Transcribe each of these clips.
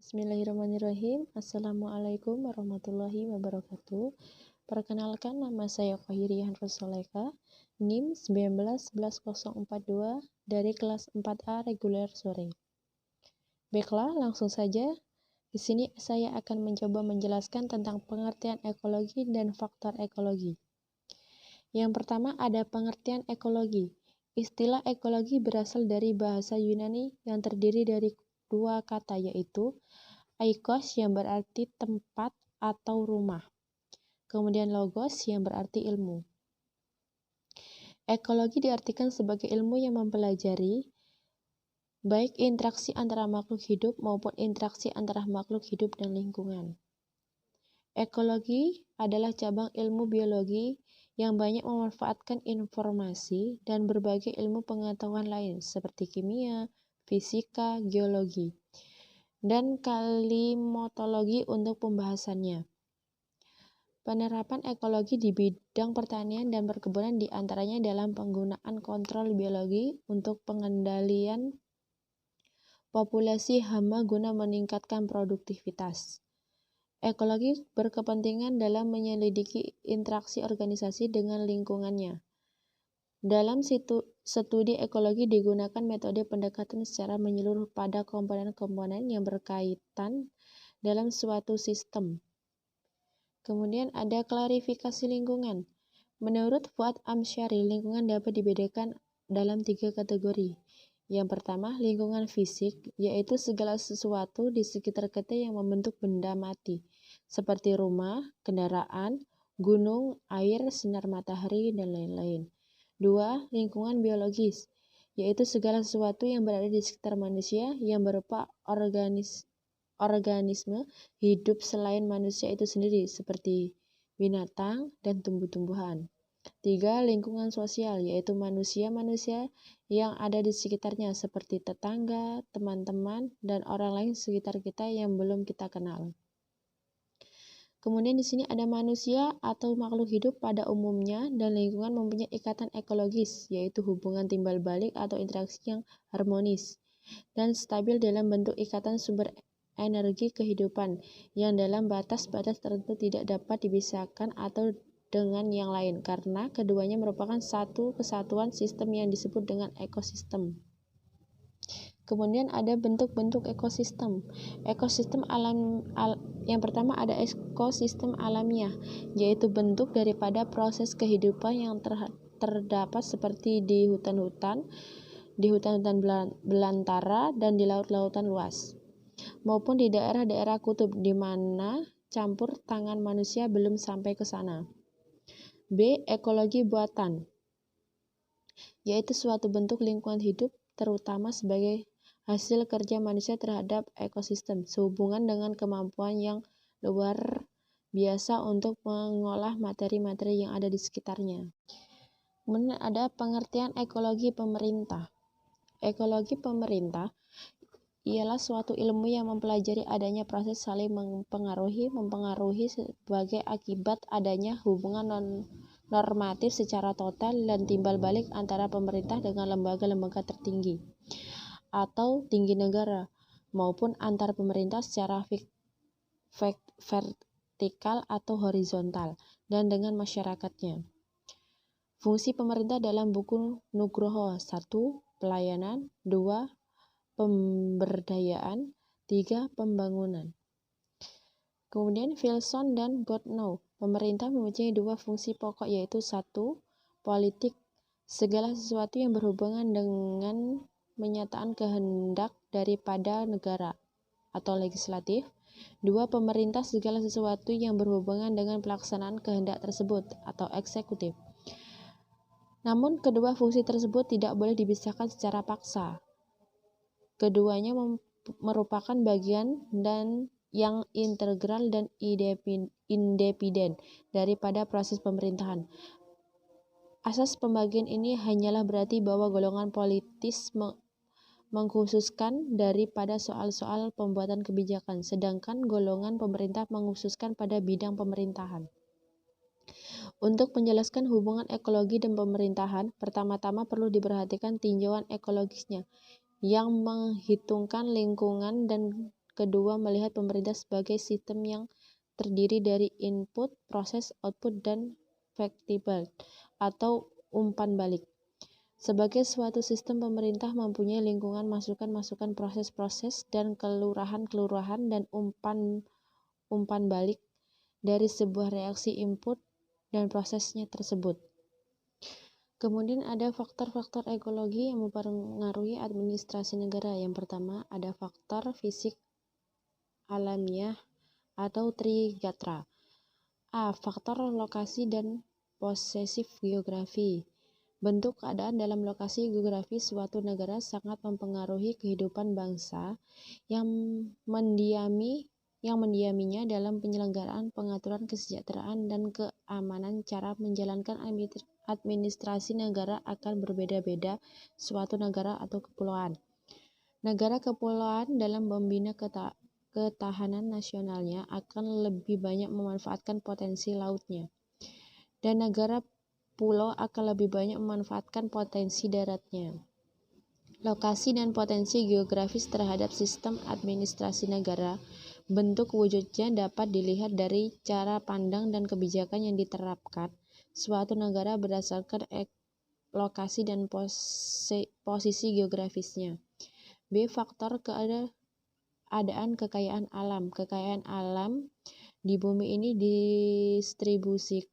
Bismillahirrahmanirrahim. Assalamualaikum warahmatullahi wabarakatuh. Perkenalkan, nama saya Fahiriyah Rosoleka, NIM 1911042 dari kelas 4A reguler sore. Baiklah, langsung saja. Di sini saya akan mencoba menjelaskan tentang pengertian ekologi dan faktor ekologi. Yang pertama ada pengertian ekologi. Istilah ekologi berasal dari bahasa Yunani yang terdiri dari dua kata, yaitu eikos yang berarti tempat atau rumah, kemudian logos yang berarti ilmu. Ekologi diartikan sebagai ilmu yang mempelajari baik interaksi antara makhluk hidup maupun interaksi antara makhluk hidup dan lingkungan. Ekologi adalah cabang ilmu biologi yang banyak memanfaatkan informasi dan berbagai ilmu pengetahuan lain seperti kimia, fisika, geologi, dan kalimatologi untuk pembahasannya. Penerapan ekologi di bidang pertanian dan perkebunan diantaranya dalam penggunaan kontrol biologi untuk pengendalian populasi hama guna meningkatkan produktivitas. Ekologi berkepentingan dalam menyelidiki interaksi organisasi dengan lingkungannya. Dalam studi ekologi digunakan metode pendekatan secara menyeluruh pada komponen-komponen yang berkaitan dalam suatu sistem. Kemudian ada klarifikasi lingkungan. Menurut Fuad Amsyari, lingkungan dapat dibedakan dalam 3 kategori. Yang pertama, lingkungan fisik, yaitu segala sesuatu di sekitar kita yang membentuk benda mati, seperti rumah, kendaraan, gunung, air, sinar matahari, dan lain-lain. 2. Lingkungan biologis, yaitu segala sesuatu yang berada di sekitar manusia yang berupa organisme hidup selain manusia itu sendiri, seperti binatang dan tumbuh-tumbuhan. 3. Lingkungan sosial, yaitu manusia-manusia yang ada di sekitarnya, seperti tetangga, teman-teman, dan orang lain sekitar kita yang belum kita kenal. Kemudian di sini ada manusia atau makhluk hidup pada umumnya dan lingkungan mempunyai ikatan ekologis, yaitu hubungan timbal balik atau interaksi yang harmonis dan stabil dalam bentuk ikatan sumber energi kehidupan yang dalam batas-batas tertentu tidak dapat dipisahkan atau dengan yang lain, karena keduanya merupakan satu kesatuan sistem yang disebut dengan ekosistem. Kemudian ada bentuk-bentuk ekosistem. Ekosistem yang pertama ada ekosistem alamiah, yaitu bentuk daripada proses kehidupan yang terdapat seperti di hutan-hutan belantara dan di laut-lautan luas, maupun di daerah-daerah kutub di mana campur tangan manusia belum sampai ke sana. B. Ekologi buatan, yaitu suatu bentuk lingkungan hidup terutama sebagai hasil kerja manusia terhadap ekosistem, sehubungan dengan kemampuan yang luar biasa untuk mengolah materi-materi yang ada di sekitarnya. Kemudian ada pengertian ekologi pemerintah. Ekologi pemerintah ialah suatu ilmu yang mempelajari adanya proses saling mempengaruhi sebagai akibat adanya hubungan normatif secara total dan timbal balik antara pemerintah dengan lembaga-lembaga tertinggi atau tinggi negara, maupun antar pemerintah secara vertikal atau horizontal, dan dengan masyarakatnya. Fungsi pemerintah dalam buku Nugroho: 1. Pelayanan, 2. Pemberdayaan, 3. Pembangunan. Kemudian Wilson dan Goodnow, pemerintah mempunyai 2 fungsi pokok, yaitu 1. Politik, segala sesuatu yang berhubungan dengan menyataan kehendak daripada negara atau legislatif. 2. Pemerintah, segala sesuatu yang berhubungan dengan pelaksanaan kehendak tersebut atau eksekutif. Namun kedua fungsi tersebut tidak boleh dipisahkan secara paksa. Keduanya merupakan bagian dan yang integral dan independen daripada proses pemerintahan. Asas pembagian ini hanyalah berarti bahwa golongan politis mengkhususkan daripada soal-soal pembuatan kebijakan, sedangkan golongan pemerintah mengkhususkan pada bidang pemerintahan. Untuk menjelaskan hubungan ekologi dan pemerintahan, pertama-tama perlu diperhatikan tinjauan ekologisnya, yang menghitungkan lingkungan dan kedua melihat pemerintah sebagai sistem yang terdiri dari input, proses, output, dan feedback atau umpan balik. Sebagai suatu sistem, pemerintah mempunyai lingkungan masukan-masukan, proses-proses, dan kelurahan-kelurahan, dan umpan balik dari sebuah reaksi input dan prosesnya tersebut. Kemudian ada faktor-faktor ekologi yang mempengaruhi administrasi negara. Yang pertama, ada faktor fisik alamiah atau trigatra. A. Faktor lokasi dan posesif geografi. Bentuk keadaan dalam lokasi geografi suatu negara sangat mempengaruhi kehidupan bangsa yang mendiaminya dalam penyelenggaraan pengaturan kesejahteraan dan keamanan. Cara menjalankan administrasi negara akan berbeda-beda suatu negara atau kepulauan. Negara kepulauan dalam membina ketahanan nasionalnya akan lebih banyak memanfaatkan potensi lautnya, dan negara pulau akan lebih banyak memanfaatkan potensi daratnya. Lokasi dan potensi geografis terhadap sistem administrasi negara. Bentuk wujudnya dapat dilihat dari cara pandang dan kebijakan yang diterapkan suatu negara berdasarkan lokasi dan posisi geografisnya. B. Faktor keadaan kekayaan alam. Kekayaan alam di bumi ini distribusinya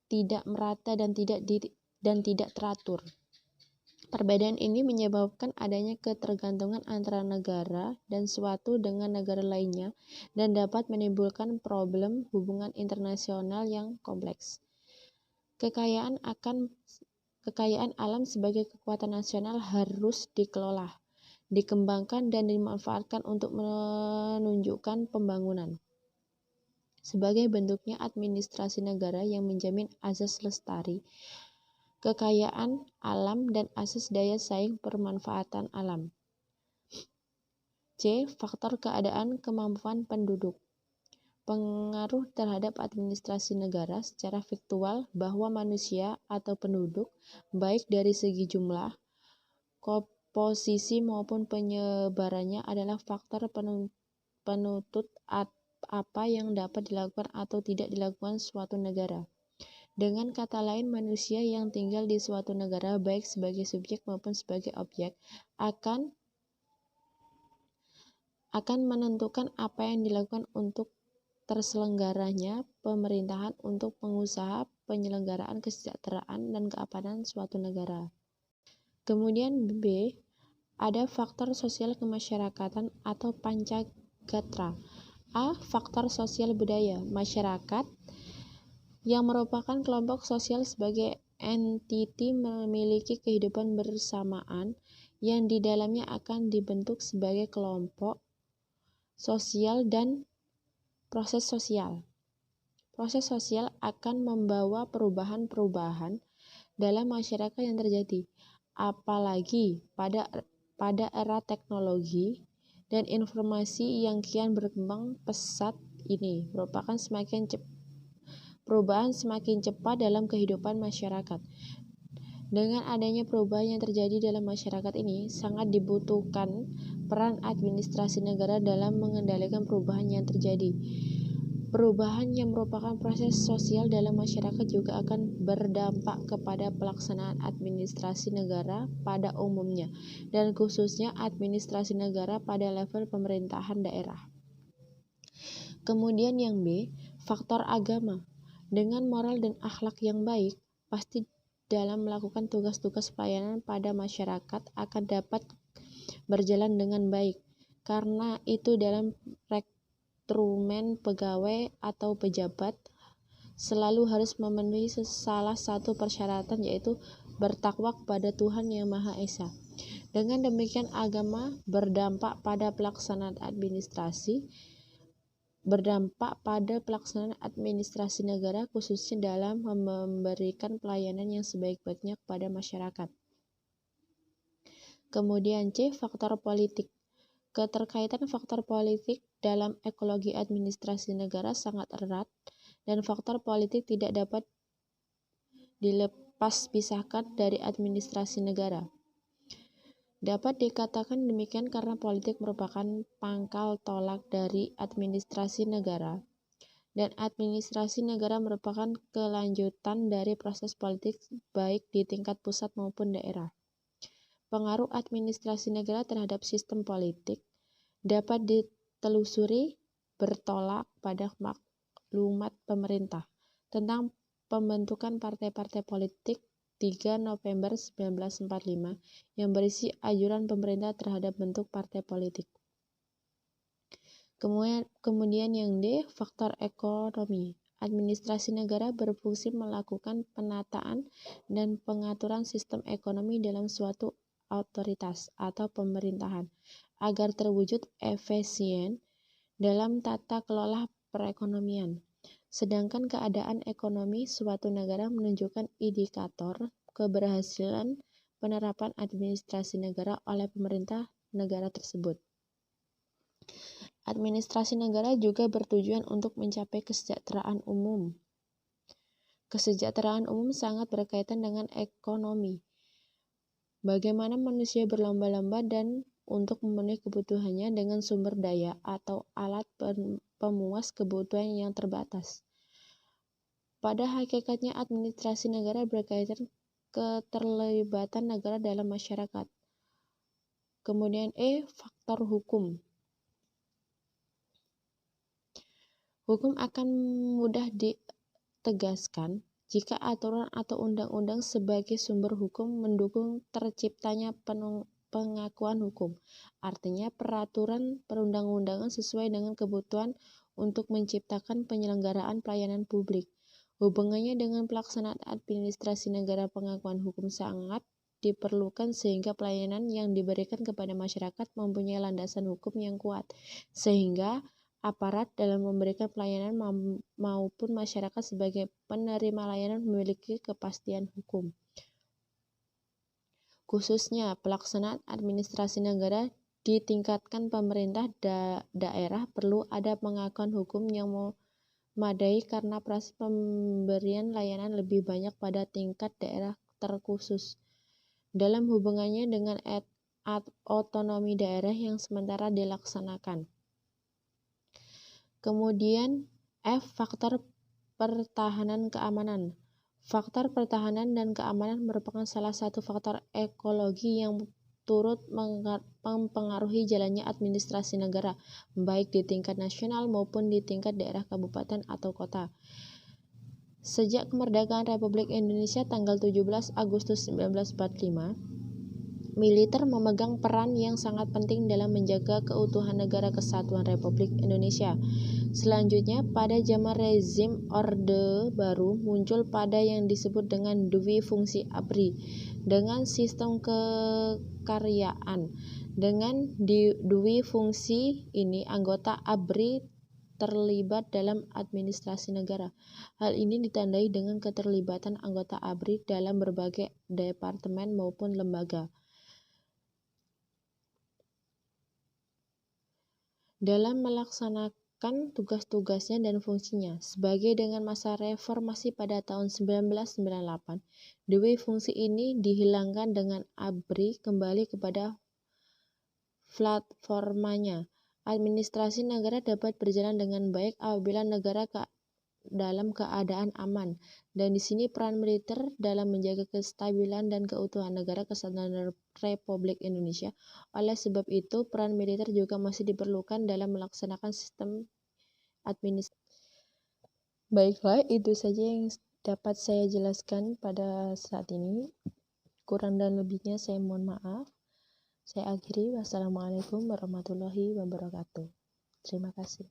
tidak merata dan tidak teratur. Perbedaan ini menyebabkan adanya ketergantungan antara negara dan suatu dengan negara lainnya dan dapat menimbulkan problem hubungan internasional yang kompleks. Kekayaan alam sebagai kekuatan nasional harus dikelola, dikembangkan, dan dimanfaatkan untuk menunjukkan pembangunan. Sebagai bentuknya administrasi negara yang menjamin azas lestari, kekayaan alam, dan asas daya saing permanfaatan alam. C. Faktor keadaan kemampuan penduduk. Pengaruh terhadap administrasi negara secara faktual bahwa manusia atau penduduk, baik dari segi jumlah, komposisi maupun penyebarannya adalah faktor penentu apa yang dapat dilakukan atau tidak dilakukan suatu negara. Dengan kata lain, manusia yang tinggal di suatu negara, baik sebagai subjek maupun sebagai objek, akan menentukan apa yang dilakukan untuk terselenggaranya pemerintahan, untuk pengusaha, penyelenggaraan kesejahteraan dan keamanan suatu negara. Kemudian B, ada faktor sosial kemasyarakatan atau pancagatra. A. Faktor sosial budaya. Masyarakat yang merupakan kelompok sosial sebagai entiti memiliki kehidupan bersamaan yang di dalamnya akan dibentuk sebagai kelompok sosial dan proses sosial. Proses sosial akan membawa perubahan-perubahan dalam masyarakat yang terjadi, apalagi pada era teknologi dan informasi yang kian berkembang pesat ini merupakan perubahan semakin cepat dalam kehidupan masyarakat. Dengan adanya perubahan yang terjadi dalam masyarakat ini, sangat dibutuhkan peran administrasi negara dalam mengendalikan perubahan yang terjadi. Perubahan yang merupakan proses sosial dalam masyarakat juga akan berdampak kepada pelaksanaan administrasi negara pada umumnya, dan khususnya administrasi negara pada level pemerintahan daerah. Kemudian yang B, faktor agama. Dengan moral dan akhlak yang baik, pasti dalam melakukan tugas-tugas pelayanan pada masyarakat akan dapat berjalan dengan baik. Karena itu dalam rekrutmen pegawai atau pejabat selalu harus memenuhi salah satu persyaratan, yaitu bertakwa kepada Tuhan Yang Maha Esa. Dengan demikian agama berdampak pada pelaksanaan administrasi negara, khususnya dalam memberikan pelayanan yang sebaik-baiknya kepada masyarakat. Kemudian C, faktor politik. Keterkaitan faktor politik dalam ekologi administrasi negara sangat erat, dan faktor politik tidak dapat dilepas pisahkan dari administrasi negara. Dapat dikatakan demikian karena politik merupakan pangkal tolak dari administrasi negara, dan administrasi negara merupakan kelanjutan dari proses politik baik di tingkat pusat maupun daerah. Pengaruh administrasi negara terhadap sistem politik dapat ditelusuri bertolak pada maklumat pemerintah tentang pembentukan partai-partai politik 3 November 1945 yang berisi anjuran pemerintah terhadap bentuk partai politik. Kemudian yang D, faktor ekonomi. Administrasi negara berfungsi melakukan penataan dan pengaturan sistem ekonomi dalam suatu otoritas atau pemerintahan agar terwujud efisien dalam tata kelola perekonomian. Sedangkan keadaan ekonomi suatu negara menunjukkan indikator keberhasilan penerapan administrasi negara oleh pemerintah negara tersebut. Administrasi negara juga bertujuan untuk mencapai kesejahteraan umum. Kesejahteraan umum sangat berkaitan dengan ekonomi. Bagaimana manusia berlomba-lomba dan untuk memenuhi kebutuhannya dengan sumber daya atau alat pemuas kebutuhan yang terbatas. Pada hakikatnya administrasi negara berkaitan keterlibatan negara dalam masyarakat. Kemudian E, faktor hukum. Hukum akan mudah ditegaskan jika aturan atau undang-undang sebagai sumber hukum mendukung terciptanya pengakuan hukum. Artinya peraturan perundang-undangan sesuai dengan kebutuhan untuk menciptakan penyelenggaraan pelayanan publik. Hubungannya dengan pelaksanaan administrasi negara, pengakuan hukum sangat diperlukan sehingga pelayanan yang diberikan kepada masyarakat mempunyai landasan hukum yang kuat, sehingga aparat dalam memberikan pelayanan maupun masyarakat sebagai penerima layanan memiliki kepastian hukum. Khususnya pelaksanaan administrasi negara ditingkatkan pemerintah daerah perlu ada pengakuan hukum yang memadai karena proses pemberian layanan lebih banyak pada tingkat daerah terkhusus dalam hubungannya dengan otonomi daerah yang sementara dilaksanakan. Kemudian F, faktor pertahanan keamanan. Faktor pertahanan dan keamanan merupakan salah satu faktor ekologi yang turut mempengaruhi jalannya administrasi negara, baik di tingkat nasional maupun di tingkat daerah, kabupaten, atau kota. Sejak kemerdekaan Republik Indonesia tanggal 17 Agustus 1945, militer memegang peran yang sangat penting dalam menjaga keutuhan Negara Kesatuan Republik Indonesia. Selanjutnya, pada zaman rezim Orde Baru muncul pada yang disebut dengan dwi fungsi ABRI dengan sistem kekaryaan. Dengan dwi fungsi ini, anggota ABRI terlibat dalam administrasi negara. Hal ini ditandai dengan keterlibatan anggota ABRI dalam berbagai departemen maupun lembaga. Dalam melaksanakan tugas-tugasnya dan fungsinya. Sebagai dengan masa reformasi pada tahun 1998, dwi fungsi ini dihilangkan dengan ABRI kembali kepada platformanya. Administrasi negara dapat berjalan dengan baik apabila negara dalam keadaan aman, dan di sini peran militer dalam menjaga kestabilan dan keutuhan Negara Kesatuan Republik Indonesia. Oleh sebab itu, peran militer juga masih diperlukan dalam melaksanakan sistem administrasi. Baiklah, itu saja yang dapat saya jelaskan pada saat ini. Kurang dan lebihnya saya mohon maaf. Saya akhiri. Wassalamualaikum warahmatullahi wabarakatuh. Terima kasih.